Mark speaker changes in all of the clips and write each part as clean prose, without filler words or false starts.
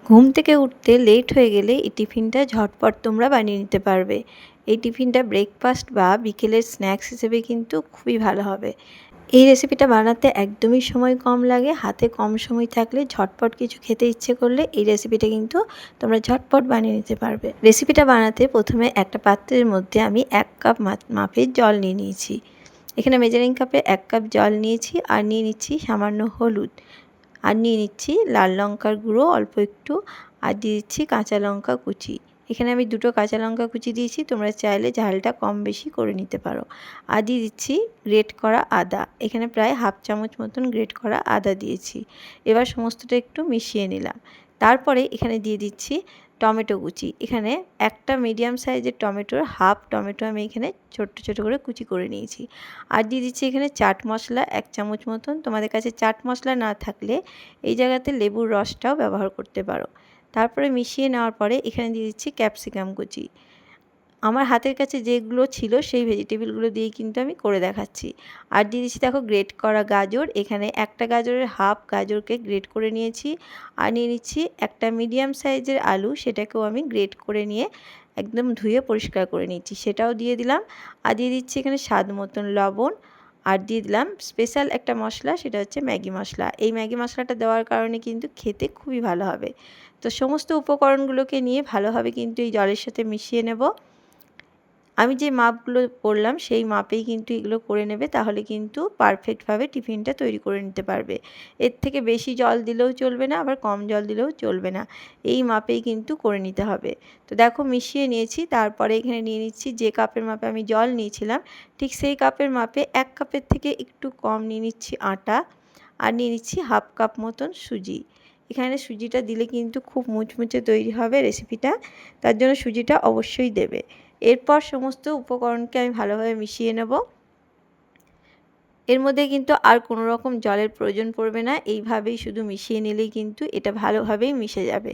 Speaker 1: ঘুম থেকে উঠতে লেট হয়ে গেলে এই টিফিনটা ঝটপট তোমরা বানিয়ে নিতে পারবে। এই টিফিনটা ব্রেকফাস্ট বা বিকেলের স্ন্যাক্স হিসেবে কিন্তু খুবই ভালো হবে। এই রেসিপিটা বানাতে একদমই সময় কম লাগে। হাতে কম সময় থাকলে ঝটপট কিছু খেতে ইচ্ছে করলে এই রেসিপিটা কিন্তু তোমরা ঝটপট বানিয়ে নিতে পারবে। রেসিপিটা বানাতে প্রথমে একটা পাত্রের মধ্যে আমি 1 কাপ মাপের জল নিয়ে নিয়েছি। এখানে মেজারিং কাপে 1 কাপ জল নিয়েছি আর নিয়ে নিচ্ছি সামান্য হলুদ, আর নিয়ে নিচ্ছি লাল লঙ্কার গুঁড়ো অল্প একটু, আর দিয়ে দিচ্ছি কাঁচা লঙ্কা কুচি। এখানে আমি 2টো কাঁচা লঙ্কা কুচি দিয়েছি, তোমরা চাইলে ঝালটা কম বেশি করে নিতে পারো। আর দিয়ে দিচ্ছি গ্রেট করা আদা, এখানে প্রায় হাফ চামচ মতন গ্রেট করা আদা দিয়েছি। এবার সমস্তটা একটু মিশিয়ে নিলাম। তারপরে এখানে দিয়ে দিচ্ছি টমেটো কুচি। এখানে একটা মিডিয়াম সাইজের টমেটোর হাফ টমেটো আমি এখানে ছোট্ট ছোট করে কুচি করে নিয়েছি। আর দিয়ে দিচ্ছি এখানে চাট মশলা 1 চামচ মতন। তোমাদের কাছে চাট মশলা না থাকলে এই জায়গাতে লেবুর রসটাও ব্যবহার করতে পারো। তারপরে মিশিয়ে নেওয়ার পরে এখানে দিয়ে দিচ্ছি ক্যাপসিকাম কুচি। আমার হাতের কাছে যেগুলো ছিল সেই ভেজিটেবলগুলো দিয়েই কিন্তু আমি করে দেখাচ্ছি। আর দিয়ে দিচ্ছি দেখো গ্রেট করা গাজর। এখানে একটা গাজরের হাফ গাজরকে গ্রেট করে নিয়েছি। আর নিয়ে নিচ্ছি একটা মিডিয়াম সাইজের আলু, সেটাকেও আমি গ্রেট করে নিয়ে একদম ধুয়ে পরিষ্কার করে নিচ্ছি, সেটাও দিয়ে দিলাম। আর দিয়ে দিচ্ছি এখানে স্বাদ মতন লবণ। আর দিয়ে দিলাম স্পেশাল একটা মশলা, সেটা হচ্ছে ম্যাগি মশলা। এই ম্যাগি মশলাটা দেওয়ার কারণে কিন্তু খেতে খুবই ভালো হবে। তো সমস্ত উপকরণগুলোকে নিয়ে ভালোভাবে কিন্তু এই জলের সাথে মিশিয়ে নেব। আমি যে মাপগুলো বললাম সেই মাপেই কিন্তু এগুলো করে নেবে, তাহলে কিন্তু পারফেক্টভাবে টিফিনটা তৈরি করে নিতে পারবে। এর থেকে বেশি জল দিলেও চলবে না, আবার কম জল দিলেও চলবে না। এই মাপেই কিন্তু করে নিতে হবে। তো দেখো মিশিয়ে নিয়েছি। তারপরে এখানে নিয়ে নিচ্ছি যে কাপের মাপে আমি জল নিয়েছিলাম, ঠিক সেই কাপের মাপে 1 কাপের থেকে একটু কম নিয়ে নিচ্ছি আটা। আর নিয়ে নিচ্ছি হাফ কাপ মতন সুজি। এখানে সুজিটা দিলে কিন্তু খুব মুচমুচে তৈরি হবে রেসিপিটা, তার জন্য সুজিটা অবশ্যই দেবে। এরপর সমস্ত উপকরণকে আমি ভালোভাবে মিশিয়ে নেব। এর মধ্যে কিন্তু আর কোনো রকম জলের প্রয়োজন পড়বে না। এইভাবেই শুধু মিশিয়ে নিলেই কিন্তু এটা ভালোভাবেই মিশে যাবে।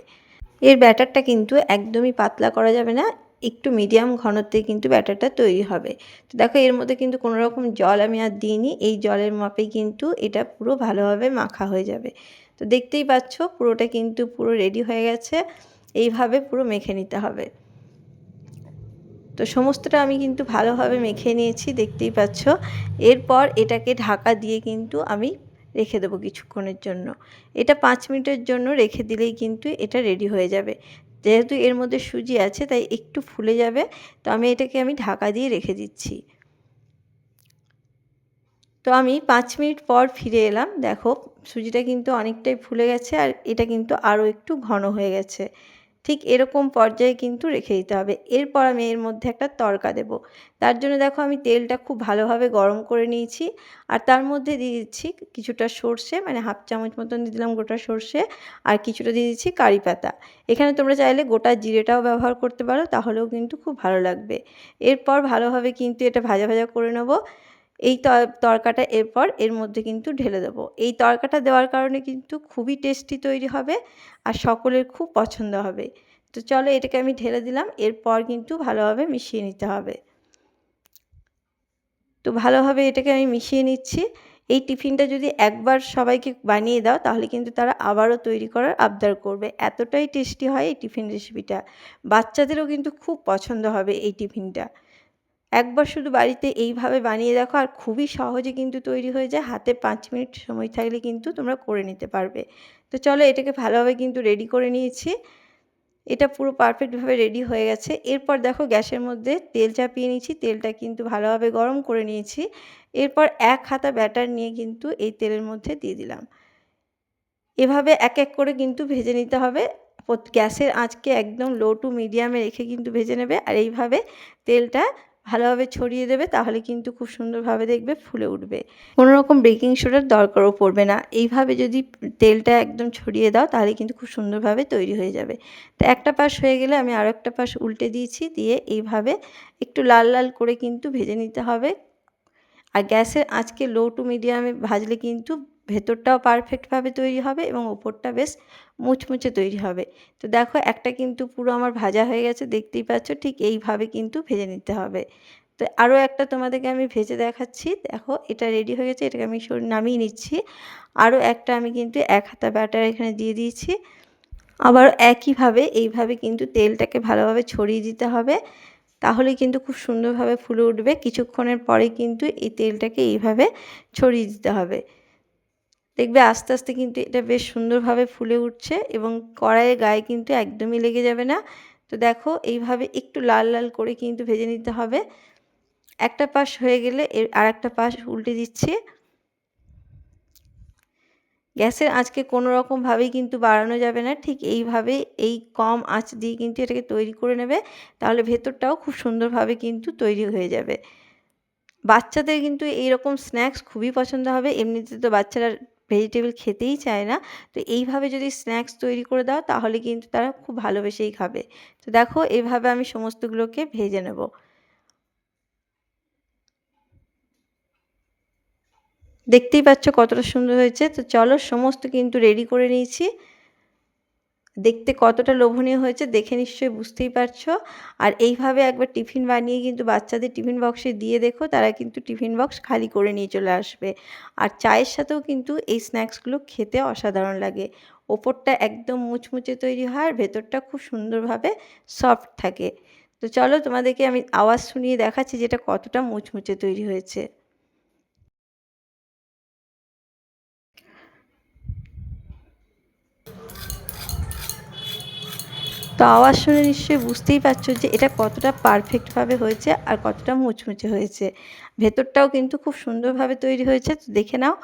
Speaker 1: এর ব্যাটারটা কিন্তু একদমই পাতলা করা যাবে না, একটু মিডিয়াম ঘনত্বে কিন্তু ব্যাটারটা তৈরি হবে। তো দেখো এর মধ্যে কিন্তু কোনো রকম জল আমি আর দিইনি। এই জলের মাপেই কিন্তু এটা পুরো ভালোভাবে মাখা হয়ে যাবে। তো দেখতেই পাচ্ছ পুরোটা কিন্তু পুরো রেডি হয়ে গেছে। এইভাবে পুরো মেখে নিতে হবে। তো সমস্তটা আমি কিন্তু ভালোভাবে মেখে নিয়েছি, দেখতেই পাচ্ছ। এরপর এটাকে ঢাকা দিয়ে কিন্তু আমি রেখে দেবো কিছুক্ষণের জন্য। এটা 5 মিনিটের জন্য রেখে দিলেই কিন্তু এটা রেডি হয়ে যাবে। যেহেতু এর মধ্যে সুজি আছে তাই একটু ফুলে যাবে, তো এটাকে আমি ঢাকা দিয়ে রেখে দিচ্ছি। তো আমি 5 মিনিট পর ফিরে এলাম। দেখো সুজিটা কিন্তু অনেকটাই ফুলে গেছে আর এটা কিন্তু আরও একটু ঘন হয়ে গেছে। ঠিক এরকম পর্যায়ে কিন্তু রেখে দিতে হবে। এরপর আমি এর মধ্যে একটা তড়কা দেব। তার জন্য দেখো আমি তেলটা খুব ভালোভাবে গরম করে নিয়েছি। আর তার মধ্যে দিয়ে দিচ্ছি কিছুটা সর্ষে, মানে হাফ চামচ মতন দিয়ে দিলাম গোটা সর্ষে, আর কিছুটা দিয়ে দিচ্ছি কারি পাতা। এখানে তোমরা চাইলে গোটা জিরেটাও ব্যবহার করতে পারো, তাহলেও কিন্তু খুব ভালো লাগবে। এরপর ভালোভাবে কিন্তু এটা ভাজা ভাজা করে নেব। এই তড়কাটা এরপর এর মধ্যে কিন্তু ঢেলে দেবো। এই তড়কাটা দেওয়ার কারণে কিন্তু খুবই টেস্টি তৈরি হবে আর সকলের খুব পছন্দ হবে। তো চলো এটাকে আমি ঢেলে দিলাম। এরপর কিন্তু ভালোভাবে মিশিয়ে নিতে হবে। তো ভালোভাবে এটাকে আমি মিশিয়ে নিচ্ছি। এই টিফিনটা যদি একবার সবাইকে বানিয়ে দাও তাহলে কিন্তু তারা আবারও তৈরি করার আবদার করবে। এতটাই টেস্টি হয় এই টিফিন রেসিপিটা। বাচ্চাদেরও কিন্তু খুব পছন্দ হবে এই টিফিনটা। একবার শুধু বাড়িতে এইভাবে বানিয়ে দেখো, আর খুবই সহজে কিন্তু তৈরি হয়ে যায়। হাতে 5 মিনিট সময় থাকলে কিন্তু তোমরা করে নিতে পারবে। তো চলো এটাকে ভালোভাবে কিন্তু রেডি করে নিয়েছি। এটা পুরো পারফেক্টভাবে রেডি হয়ে গেছে। এরপর দেখো গ্যাসের মধ্যে তেল চাপিয়ে নিয়েছি। তেলটা কিন্তু ভালোভাবে গরম করে নিয়েছি। এরপর 1 হাতা ব্যাটার নিয়ে কিন্তু এই তেলের মধ্যে দিয়ে দিলাম। এভাবে এক এক করে কিন্তু ভেজে নিতে হবে। গ্যাসের আঁচকে একদম লো টু মিডিয়ামে রেখে কিন্তু ভেজে নেবে। আর এইভাবে তেলটা ভালোভাবে ছড়িয়ে দেবে, তাহলে কিন্তু খুব সুন্দরভাবে দেখবে ফুলে উঠবে। কোনো রকম বেকিং সোডার দরকারও পড়বে না। এইভাবে যদি তেলটা একদম ছড়িয়ে দাও তাহলে কিন্তু খুব সুন্দরভাবে তৈরি হয়ে যাবে। তো একটা পাশ হয়ে গেলে আমি আরও একটা পাশ উল্টে দিয়েছি, দিয়ে এইভাবে একটু লাল লাল করে কিন্তু ভেজে নিতে হবে। আর গ্যাসের আঁচকে লো টু মিডিয়ামে ভাজলে কিন্তু ভেতরটাও পারফেক্টভাবে তৈরি হবে এবং ওপরটা বেশ মুচমুচে তৈরি হবে। তো দেখো একটা কিন্তু পুরো আমার ভাজা হয়ে গেছে, দেখতেই পাচ্ছ। ঠিক এইভাবে কিন্তু ভেজে নিতে হবে। তো আরও একটা তোমাদেরকে আমি ভেজে দেখাচ্ছি। দেখো এটা রেডি হয়ে গেছে, এটাকে আমি নামিয়ে নিচ্ছি। আরও একটা আমি কিন্তু 1 হাতা ব্যাটার এখানে দিয়ে দিয়েছি। আবার একইভাবে এইভাবে কিন্তু তেলটাকে ভালোভাবে ছড়িয়ে দিতে হবে, তাহলে কিন্তু খুব সুন্দরভাবে ফুলে উঠবে। কিছুক্ষণের পরে কিন্তু এই তেলটাকে এইভাবে ছড়িয়ে দিতে হবে। দেখবে আস্তে আস্তে কিন্তু এটা বেশ সুন্দরভাবে ফুলে উঠছে এবং কড়াইয়ের গায়ে কিন্তু একদমই লেগে যাবে না। তো দেখো এইভাবে একটু লাল লাল করে কিন্তু ভেজে নিতে হবে। একটা পাশ হয়ে গেলে এর আরেকটা পাশ উল্টে দিচ্ছি। গ্যাসের আঁচকে কোনো রকমভাবেই কিন্তু বাড়ানো যাবে না, ঠিক এইভাবে এই কম আঁচ দিয়ে কিন্তু এটাকে তৈরি করে নেবে, তাহলে ভেতরটাও খুব সুন্দরভাবে কিন্তু তৈরি হয়ে যাবে। বাচ্চাদের কিন্তু এইরকম স্ন্যাক্স খুবই পছন্দ হবে, এমনিতে তো বাচ্চারা ভেজিটেবল খেতেই চায় না, তো এইভাবে যদি স্ন্যাক্স তৈরি করে দাও তাহলে কিন্তু তারা খুব ভালোবেসেই খাবে। তো দেখো এইভাবে আমি সমস্তগুলোকে ভেজে নেব। দেখতেই পাচ্ছ কতটা সুন্দর হয়েছে। তো চলো সমস্ত কিন্তু রেডি করে নিয়েছি। দেখতে কতটা লোভনীয় হয়েছে দেখে নিশ্চয়ই বুঝতেই পারছো। আর এইভাবে একবার টিফিন বানিয়ে কিন্তু বাচ্চাদের টিফিন বক্সে দিয়ে দেখো, তারা কিন্তু টিফিন বক্স খালি করে নিয়ে চলে আসবে। আর চায়ের সাথেও কিন্তু এই স্ন্যাক্সগুলো খেতে অসাধারণ লাগে। ওপরটা একদম মুচমুচে তৈরি হয় আর ভেতরটা খুব সুন্দরভাবে সফট থাকে। তো চলো তোমাদেরকে আমি আওয়াজ শুনিয়ে দেখাচ্ছি যেটা কতটা মুচমুচে তৈরি হয়েছে। তো আওয়াজ শুনে নিশ্চয়ই বুঝতেই পারছো যে এটা কতটা পারফেক্টভাবে হয়েছে আর কতটা মুচমুচে হয়েছে। ভেতরটাও কিন্তু খুব সুন্দরভাবে তৈরি হয়েছে। তো দেখে নাও,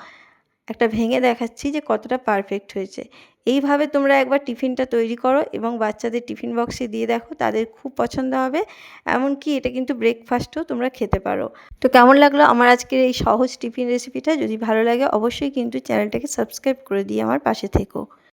Speaker 1: একটা ভেঙে দেখাচ্ছি যে কতটা পারফেক্ট হয়েছে। এইভাবে তোমরা একবার টিফিনটা তৈরি করো এবং বাচ্চাদের টিফিন বক্সে দিয়ে দেখো, তাদের খুব পছন্দ হবে। এমনকি এটা কিন্তু ব্রেকফাস্টেও তোমরা খেতে পারো। তো কেমন লাগলো আমার আজকের এই সহজ টিফিন রেসিপিটা? যদি ভালো লাগে অবশ্যই কিন্তু চ্যানেলটাকে সাবস্ক্রাইব করে দিয়ে আমার পাশে থেকো।